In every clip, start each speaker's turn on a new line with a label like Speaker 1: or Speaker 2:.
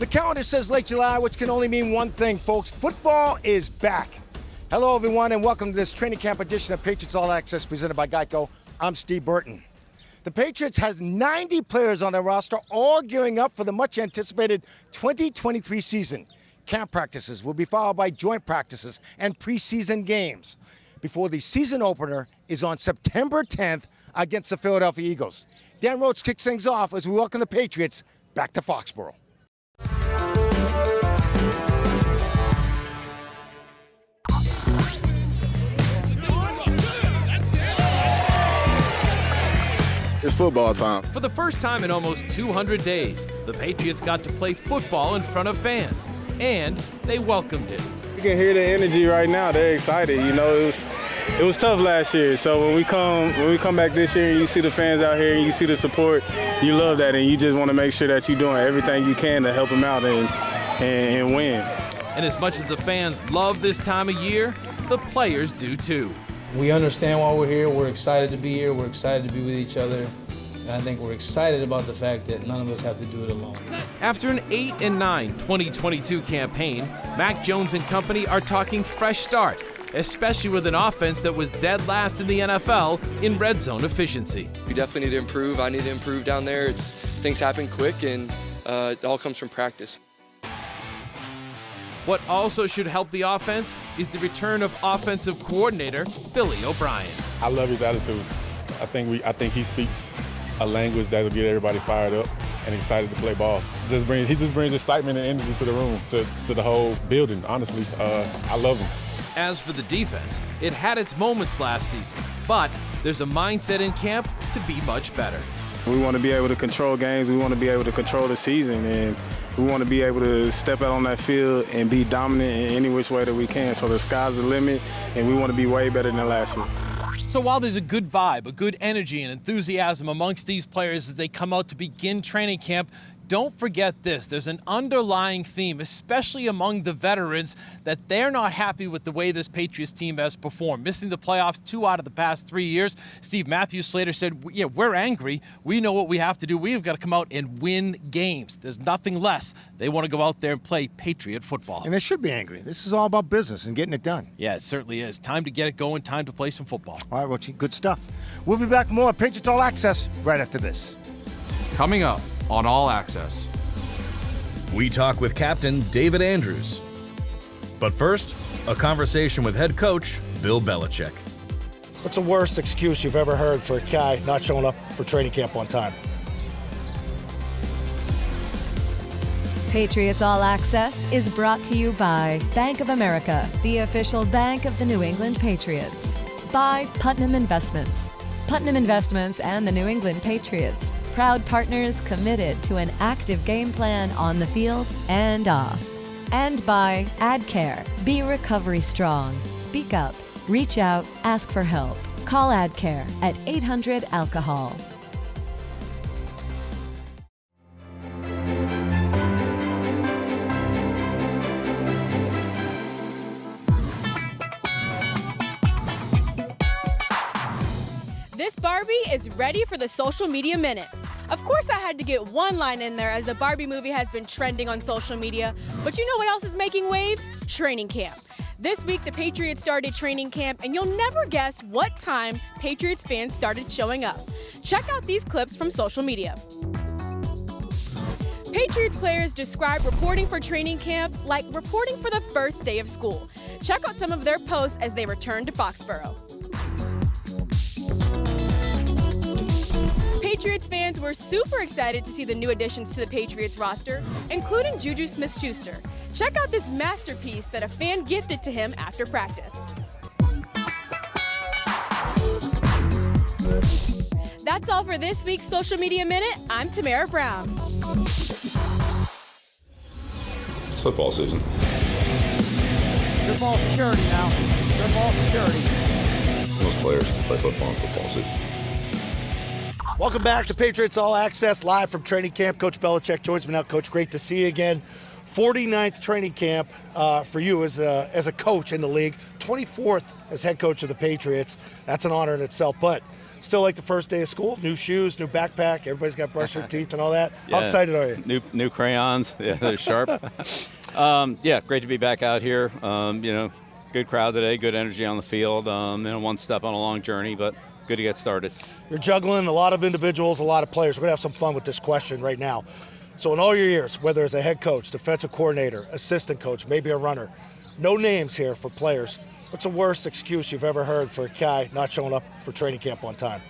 Speaker 1: The calendar says late July, which can only mean one thing, folks. Football is back. Hello, everyone, and welcome to this training camp edition of Patriots All Access presented by Geico. I'm Steve Burton. The Patriots has 90 players on their roster, all gearing up for the much-anticipated 2023 season. Camp practices will be followed by joint practices and preseason games before the season opener is on September 10th against the Philadelphia Eagles. Dan Rhodes kicks things off as we welcome the Patriots back to Foxborough.
Speaker 2: It's football time.
Speaker 3: For the first time in almost 200 days, the Patriots got to play football in front of fans, and they welcomed it.
Speaker 4: You can hear the energy right now. They're excited. You know, it was tough last year. So when we come back this year and you see the fans out here and you see the support, you love that, and you just want to make sure that you're doing everything you can to help them out and win.
Speaker 3: And as much as the fans love this time of year, the players do too.
Speaker 5: We understand why we're here. We're excited to be here. We're excited to be with each other. And I think we're excited about the fact that none of us have to do it alone.
Speaker 3: After an 8-9 2022 campaign, Mac Jones and company are talking fresh start, especially with an offense that was dead last in the NFL in red zone efficiency.
Speaker 6: We definitely need to improve. I need to improve down there. Things happen quick, and it all comes from practice.
Speaker 3: What also should help the offense is the return of offensive coordinator Billy O'Brien.
Speaker 7: I love his attitude. I think he speaks a language that will get everybody fired up and excited to play ball. He just brings excitement and energy to the room, to the whole building. Honestly, I love him.
Speaker 3: As for the defense, it had its moments last season, but there's a mindset in camp to be much better.
Speaker 4: We want to be able to control games. We want to be able to control the season, and we want to be able to step out on that field and be dominant in any which way that we can. So the sky's the limit, and we want to be way better than last year.
Speaker 3: So while there's a good vibe, a good energy and enthusiasm amongst these players as they come out to begin training camp, don't forget this. There's an underlying theme, especially among the veterans, that they're not happy with the way this Patriots team has performed. Missing the playoffs 2 out of the past 3 years. Steve Matthews-Slater said, yeah, we're angry. We know what we have to do. We've got to come out and win games. There's nothing less. They want to go out there and play Patriot football.
Speaker 1: And they should be angry. This is all about business and getting it done.
Speaker 3: Yeah, it certainly is. Time to get it going. Time to play some football.
Speaker 1: All right, Rochi, good stuff. We'll be back more Patriots All Access right after this.
Speaker 8: Coming up on All Access,
Speaker 9: we talk with Captain David Andrews. But first, a conversation with head coach Bill Belichick.
Speaker 10: What's the worst excuse you've ever heard for a guy not showing up for training camp on time?
Speaker 11: Patriots All Access is brought to you by Bank of America, the official bank of the New England Patriots. By Putnam Investments. Putnam Investments and the New England Patriots. Proud partners committed to an active game plan on the field and off. And by AdCare. Be recovery strong. Speak up. Reach out. Ask for help. Call AdCare at 800-ALCOHOL.
Speaker 12: This Barbie is ready for the social media minute. Of course I had to get one line in there as the Barbie movie has been trending on social media, but you know what else is making waves? Training camp. This week the Patriots started training camp, and you'll never guess what time Patriots fans started showing up. Check out these clips from social media. Patriots players describe reporting for training camp like reporting for the first day of school. Check out some of their posts as they return to Foxborough. Patriots fans were super excited to see the new additions to the Patriots roster, including Juju Smith-Schuster. Check out this masterpiece that a fan gifted to him after practice. That's all for this week's Social Media Minute. I'm Tamara Brown.
Speaker 7: It's football season.
Speaker 1: Good ball security now. Good ball security.
Speaker 7: Most players play football in football season.
Speaker 10: Welcome back to Patriots All Access, live from training camp. Coach Belichick joins me now. Coach, great to see you again. 49th training camp for you as a coach in the league. 24th as head coach of the Patriots. That's an honor in itself. But Still like the first day of school? New shoes, new backpack, everybody's got to brush their teeth and all that. How excited are you?
Speaker 13: New crayons. Yeah, they're sharp. Great to be back out here. Good crowd today, good energy on the field. One step on a long journey, but good to get started.
Speaker 10: You're juggling a lot of individuals, a lot of players. We're going to have some fun with this question right now. So in all your years, whether as a head coach, defensive coordinator, assistant coach, maybe a runner, no names here for players. What's the worst excuse you've ever heard for a guy not showing up for training camp on time?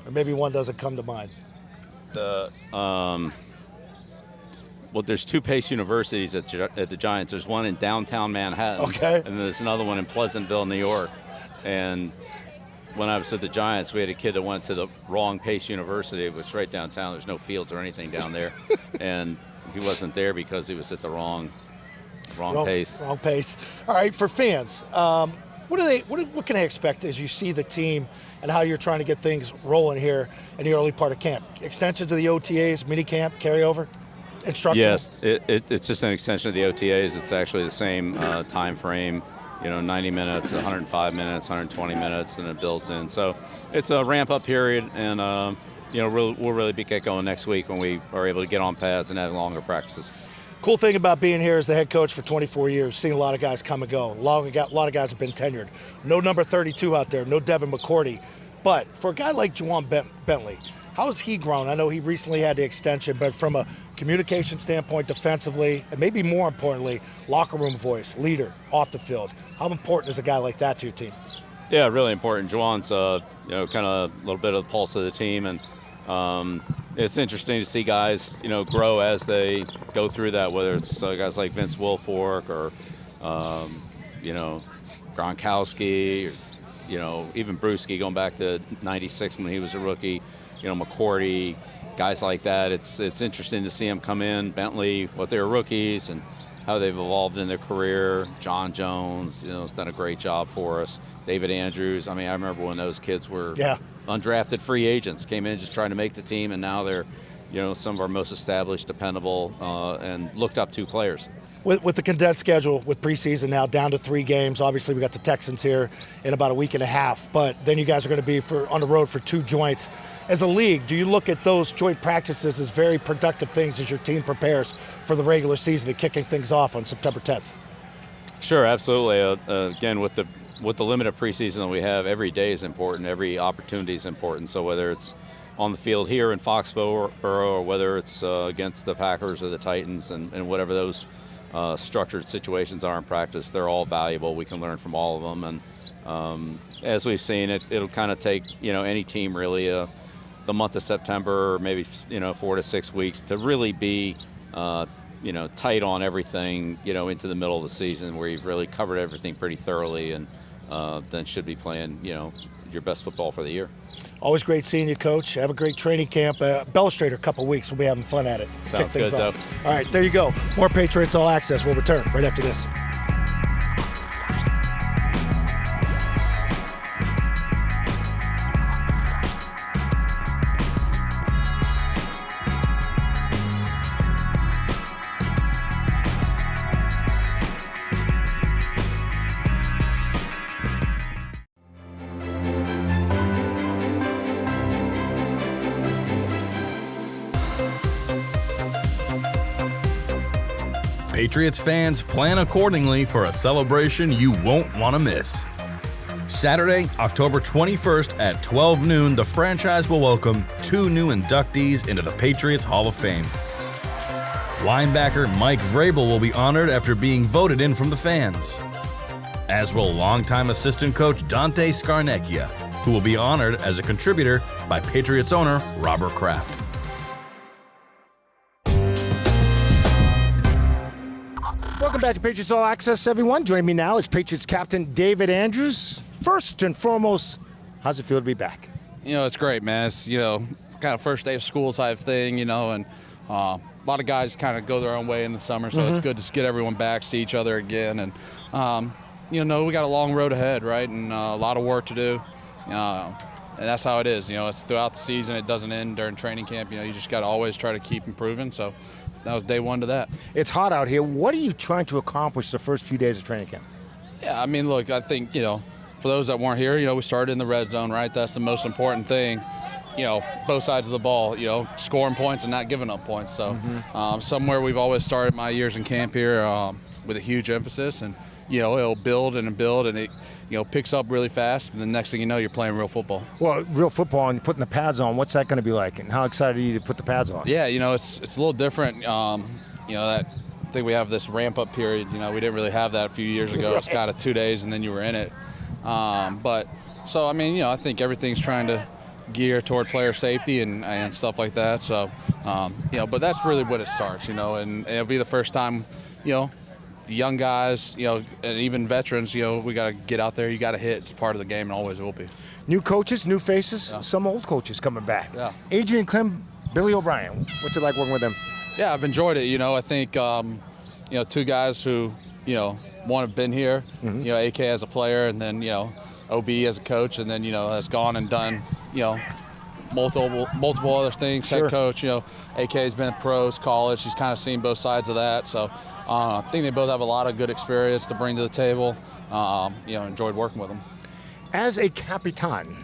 Speaker 10: Or maybe one doesn't come to mind.
Speaker 13: Well, there's 2 Pace Universities at the Giants. There's one in downtown Manhattan.
Speaker 10: Okay.
Speaker 13: And there's another one in Pleasantville, New York. And when I was at the Giants, we had a kid that went to the wrong Pace University, which is right downtown. There's no fields or anything down there. And he wasn't there because he was at the wrong pace.
Speaker 10: Wrong pace. All right, for fans, what can they expect as you see the team and how you're trying to get things rolling here in the early part of camp? Extensions of the OTAs, mini camp, carryover, instruction?
Speaker 13: Yes, it's just an extension of the OTAs. It's actually the same time frame. 90 minutes, 105 minutes, 120 minutes, and it builds in. So it's a ramp-up period, and we'll really get going next week when we are able to get on pads and have longer practices.
Speaker 10: Cool thing about being here as the head coach for 24 years, seeing a lot of guys come and go. A lot of guys have been tenured. No number 32 out there, no Devin McCourty. But for a guy like Juwan Bentley, how has he grown? I know he recently had the extension, but from a communication standpoint, defensively, and maybe more importantly, locker room voice, leader, off the field. How important is a guy like that to your team?
Speaker 13: Yeah, really important. Juwan's, kind of a little bit of the pulse of the team, and it's interesting to see guys, grow as they go through that, whether it's guys like Vince Wilfork or, Gronkowski, or, even Brewski going back to '96 when he was a rookie, McCourty, guys like that. It's interesting to see them come in. Bentley, what they were rookies and how they've evolved in their career. John Jones, has done a great job for us. David Andrews. I remember when those kids were undrafted free agents, came in just trying to make the team, and now they're, some of our most established, dependable, and looked up to players.
Speaker 10: With the condensed schedule, with preseason now down to 3 games, obviously we got the Texans here in about a week and a half, but then you guys are going to be on the road for 2 joints. As a league, do you look at those joint practices as very productive things as your team prepares for the regular season and kicking things off on September 10th?
Speaker 13: Sure, absolutely. Again, with the limited preseason that we have, every day is important. Every opportunity is important. So whether it's on the field here in Foxborough or whether it's against the Packers or the Titans and whatever those structured situations are in practice, they're all valuable. We can learn from all of them. And as we've seen, it'll kind of take any team really the month of September, or maybe 4 to 6 weeks to really be tight on everything into the middle of the season, where you've really covered everything pretty thoroughly, and then should be playing your best football for the year.
Speaker 10: Always great seeing you, Coach. Have a great training camp. Bellustrator, a couple weeks. We'll be having fun at it.
Speaker 13: Sounds good,
Speaker 10: All right, there you go. More Patriots All Access. We'll return right after this.
Speaker 9: Patriots fans, plan accordingly for a celebration you won't want to miss. Saturday, October 21st at 12 noon, the franchise will welcome 2 new inductees into the Patriots Hall of Fame. Linebacker Mike Vrabel will be honored after being voted in from the fans, as will longtime assistant coach Dante Scarnecchia, who will be honored as a contributor by Patriots owner Robert Kraft.
Speaker 1: Welcome back to Patriots All Access, everyone. Joining me now is Patriots captain David Andrews. First and foremost, how's it feel to be back?
Speaker 14: It's great, man. It's, kind of first day of school type thing, and a lot of guys kind of go their own way in the summer, so it's good to get everyone back, see each other again. And, we got a long road ahead, right, and a lot of work to do. And that's how it is. It's throughout the season. It doesn't end during training camp. You just got to always try to keep improving. So that was day 1 to that.
Speaker 1: It's hot out here. What are you trying to accomplish the first few days of training camp?
Speaker 14: Yeah, look, I think, for those that weren't here, we started in the red zone, right? That's the most important thing. Both sides of the ball, scoring points and not giving up points. So somewhere we've always started my years in camp here with a huge emphasis, and it'll build and build, and it picks up really fast, and the next thing you know, you're playing real football.
Speaker 1: Well, real football and putting the pads on, what's that going to be like, and how excited are you to put the pads on?
Speaker 14: Yeah, it's a little different. That I think we have this ramp up period. We didn't really have that a few years ago. It's kind of 2 days and then you were in it. I think everything's trying to gear toward player safety and stuff like that. So, but that's really when it starts, and it'll be the first time, the young guys, and even veterans, we got to get out there. You got to hit. It's part of the game and always will be.
Speaker 1: New coaches, new faces, some old coaches coming back.
Speaker 14: Yeah.
Speaker 1: Adrian Clem, Billy O'Brien. What's it like working with them?
Speaker 14: Yeah, I've enjoyed it. I think, two guys who, one have been here, AK as a player, and then, OB as a coach, and then, has gone and done, multiple other things.
Speaker 1: Sure.
Speaker 14: Head coach, AK has been at pros, college. He's kind of seen both sides of that. So I think they both have a lot of good experience to bring to the table. Enjoyed working with them.
Speaker 1: As a capitan,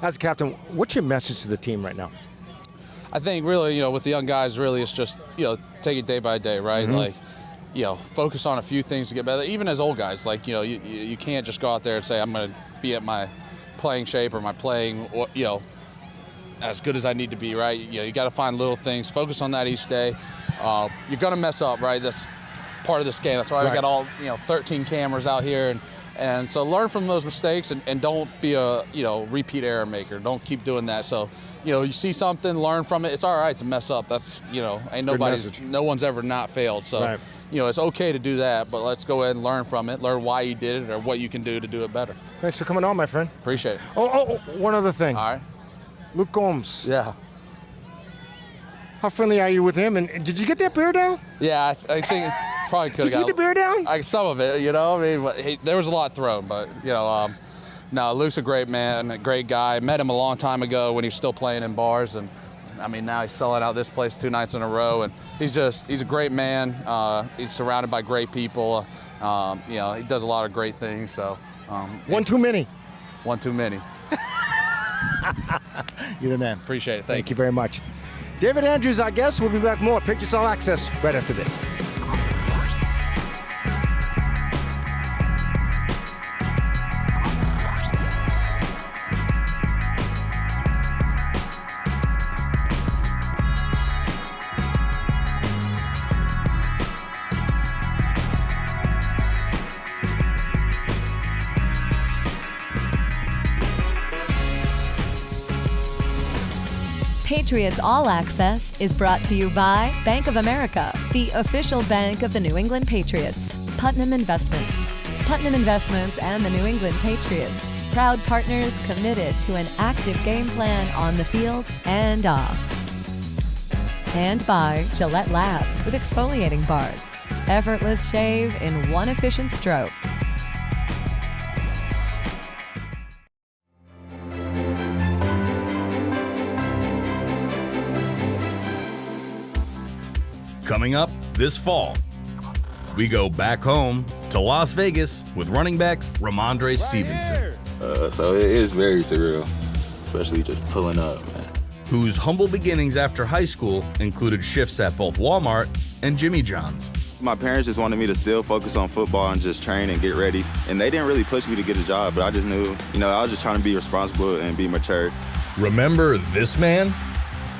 Speaker 1: as a captain, what's your message to the team right now?
Speaker 14: I think really, with the young guys, really it's just, take it day by day, right? Like, focus on a few things to get better. Even as old guys, like, you can't just go out there and say, I'm going to be at my playing shape or my playing, as good as I need to be, right? You got to find little things, focus on that each day. You're going to mess up, right? That's part of this game. That's why we got all, 13 cameras out here. And so learn from those mistakes and don't be a, repeat error maker. Don't keep doing that. So, you see something, learn from it. It's all right to mess up. That's, no one's ever not failed. So, it's okay to do that, but let's go ahead and learn from it, learn why you did it or what you can do to do it better.
Speaker 1: Thanks for coming on, my friend.
Speaker 14: Appreciate it.
Speaker 1: Oh, one other thing.
Speaker 14: All right.
Speaker 1: Luke Combs.
Speaker 14: Yeah.
Speaker 1: How friendly are you with him? And did you get that beer down?
Speaker 14: Yeah, I think probably could have
Speaker 1: Did you get the beer down?
Speaker 14: Some of it, there was a lot thrown, but, no, Luke's a great man, a great guy. Met him a long time ago when he was still playing in bars, and now he's selling out this place 2 nights in a row, and he's a great man. He's surrounded by great people. He does a lot of great things. So
Speaker 1: one too many.
Speaker 14: One too many.
Speaker 1: You're the man.
Speaker 14: Appreciate it.
Speaker 1: Thank you very much. David Andrews, our guest. We'll be back more. Patriots All Access right after this.
Speaker 11: Patriots All Access is brought to you by Bank of America, the official bank of the New England Patriots. Putnam Investments. Putnam Investments and the New England Patriots, proud partners committed to an active game plan on the field and off. And by Gillette Labs with exfoliating bars. Effortless shave in one efficient stroke.
Speaker 9: Coming up this fall, we go back home to Las Vegas with running back Ramin Stevenson.
Speaker 2: So it is very surreal, especially just pulling up, man.
Speaker 9: Whose humble beginnings after high school included shifts at both Walmart and Jimmy John's.
Speaker 2: My parents just wanted me to still focus on football and just train and get ready. And they didn't really push me to get a job, but I just knew, I was just trying to be responsible and be mature.
Speaker 9: Remember this man?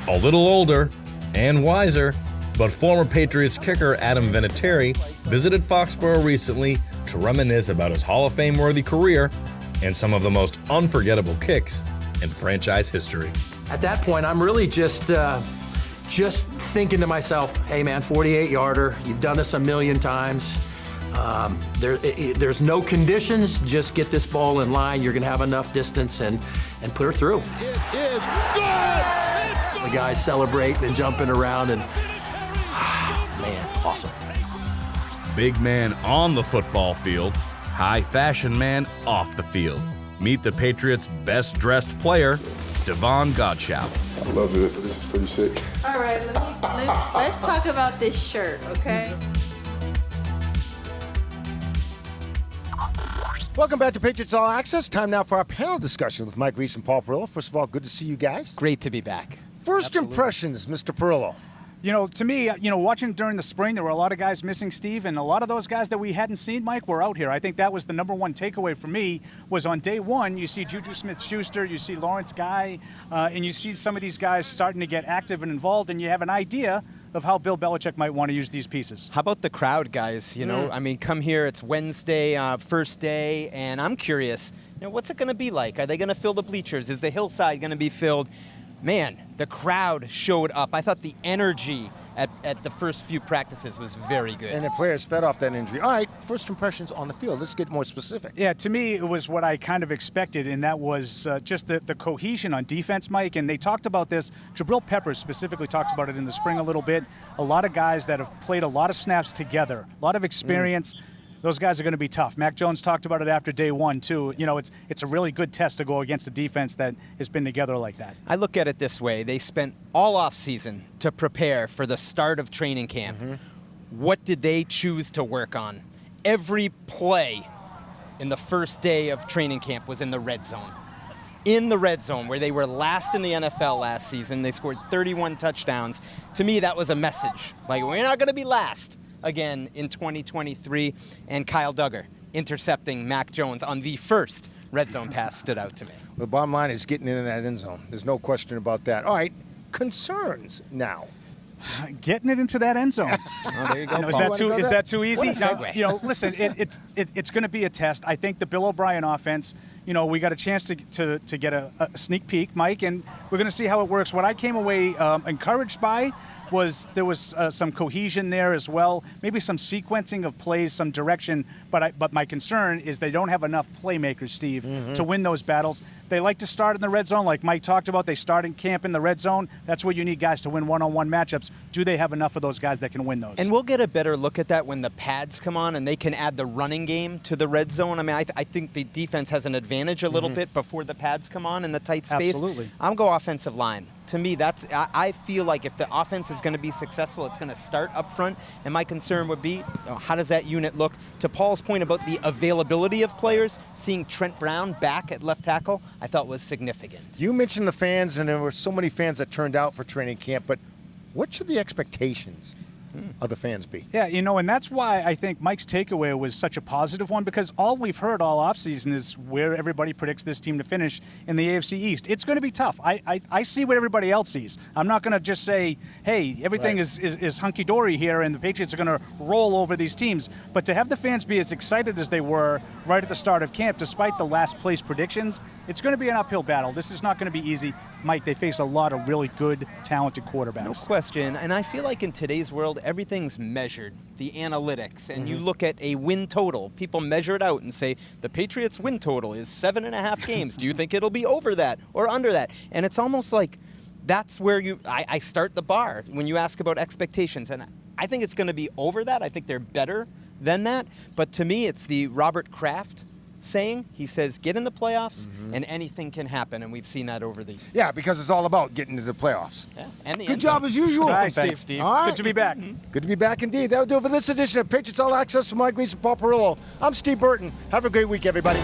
Speaker 9: A little older and wiser, but former Patriots kicker Adam Vinatieri visited Foxborough recently to reminisce about his Hall of Fame-worthy career and some of the most unforgettable kicks in franchise history.
Speaker 15: At that point, I'm really just thinking to myself, hey man, 48-yarder, you've done this a million times. There's no conditions, just get this ball in line. You're gonna have enough distance and put her through.
Speaker 16: It is good!
Speaker 15: The guys celebrating and jumping around and man, awesome.
Speaker 9: Big man on the football field, high fashion man off the field. Meet the Patriots' best dressed player, Devon Godchaux.
Speaker 17: I love it. This is pretty sick.
Speaker 18: All right, let's talk about this shirt, okay?
Speaker 1: Welcome back to Patriots All Access. Time now for our panel discussion with Mike Reese and Paul Perillo. First of all, good to see you guys.
Speaker 19: Great to be back.
Speaker 1: First impressions, Mr. Perillo.
Speaker 20: You know, to me, watching during the spring, there were a lot of guys missing, Steve, and a lot of those guys that we hadn't seen, Mike, were out here. I think that was the number one takeaway for me, was on day one, you see Juju Smith-Schuster, you see Lawrence Guy, and you see some of these guys starting to get active and involved, and you have an idea of how Bill Belichick might want to use these pieces.
Speaker 19: How about the crowd, guys? You know, I mean, come here, it's Wednesday, first day, and I'm curious, what's it going to be like? Are they going to fill the bleachers? Is the hillside going to be filled? Man, the crowd showed up. I thought the energy at the first few practices was very good.
Speaker 1: And the players fed off that injury. All right, first impressions on the field. Let's get more specific.
Speaker 20: Yeah, to me, it was what I kind of expected, and that was just the cohesion on defense, Mike. And they talked about this. Jabril Peppers specifically talked about it in the spring a little bit. A lot of guys that have played a lot of snaps together, a lot of experience. Those guys are going to be tough. Mac Jones talked about it after day one, too. You know, it's a really good test to go against a defense that has been together like that.
Speaker 19: I look at it this way. They spent all offseason to prepare for the start of training camp. What did they choose to work on? Every play in the first day of training camp was in the red zone. In the red zone, where they were last in the NFL last season. They scored 31 touchdowns. To me, that was a message. Like, we're not going to be last again in 2023, and Kyle Duggar intercepting Mac Jones on the first red zone pass stood out to me.
Speaker 1: The bottom line is getting in that end zone. There's no question about that. All right, concerns now.
Speaker 20: Getting it into that end zone.
Speaker 19: Oh, there you go.
Speaker 20: Is that too easy?
Speaker 19: What a segue.
Speaker 20: Now, listen, it's going to be a test. I think the Bill O'Brien offense, we got a chance to get a sneak peek, Mike, and we're going to see how it works. What I came away encouraged by was there was some cohesion there as well, maybe some sequencing of plays, some direction, but my concern is they don't have enough playmakers, Steve, to win those battles. They like to start in the red zone, like Mike talked about. They start in camp in the red zone. That's where you need guys to win one-on-one matchups. Do they have enough of those guys that can win those?
Speaker 19: And we'll get a better look at that when the pads come on and they can add the running game to the red zone. I mean, I think the defense has an advantage a little bit before the pads come on in the tight space.
Speaker 20: Absolutely.
Speaker 19: I'll go offensive line. To me, I feel like if the offense is going to be successful, it's going to start up front. And my concern would be, how does that unit look? To Paul's point about the availability of players, seeing Trent Brown back at left tackle, I thought was significant.
Speaker 1: You mentioned the fans, and there were so many fans that turned out for training camp, but what should the expectations of the fans be?
Speaker 20: Yeah, and that's why I think Mike's takeaway was such a positive one, because all we've heard all offseason is where everybody predicts this team to finish in the AFC East. It's going to be tough. I see what everybody else sees. I'm not going to just say, hey, everything is hunky-dory here and the Patriots are going to roll over these teams. But to have the fans be as excited as they were right at the start of camp, despite the last place predictions, it's going to be an uphill battle. This is not going to be easy. Mike, they face a lot of really good, talented quarterbacks.
Speaker 19: No question. And I feel like in today's world, everything's measured, the analytics. And you look at a win total. People measure it out and say, the Patriots' win total is 7.5 games. Do you think it'll be over that or under that? And it's almost like that's where I start the bar when you ask about expectations. And I think it's going to be over that. I think they're better than that. But to me, it's the Robert Kraft saying. He says, get in the playoffs, and anything can happen, and we've seen that over the...
Speaker 1: Yeah, because it's all about getting to the playoffs.
Speaker 19: Yeah, and the
Speaker 1: Good job as usual.
Speaker 20: Thanks, Steve.
Speaker 1: All right.
Speaker 20: Good to be back.
Speaker 1: Good to be back indeed. That'll do it for this edition of Patriots All Access from Mike Reese and Paul Perillo. I'm Steve Burton. Have a great week, everybody.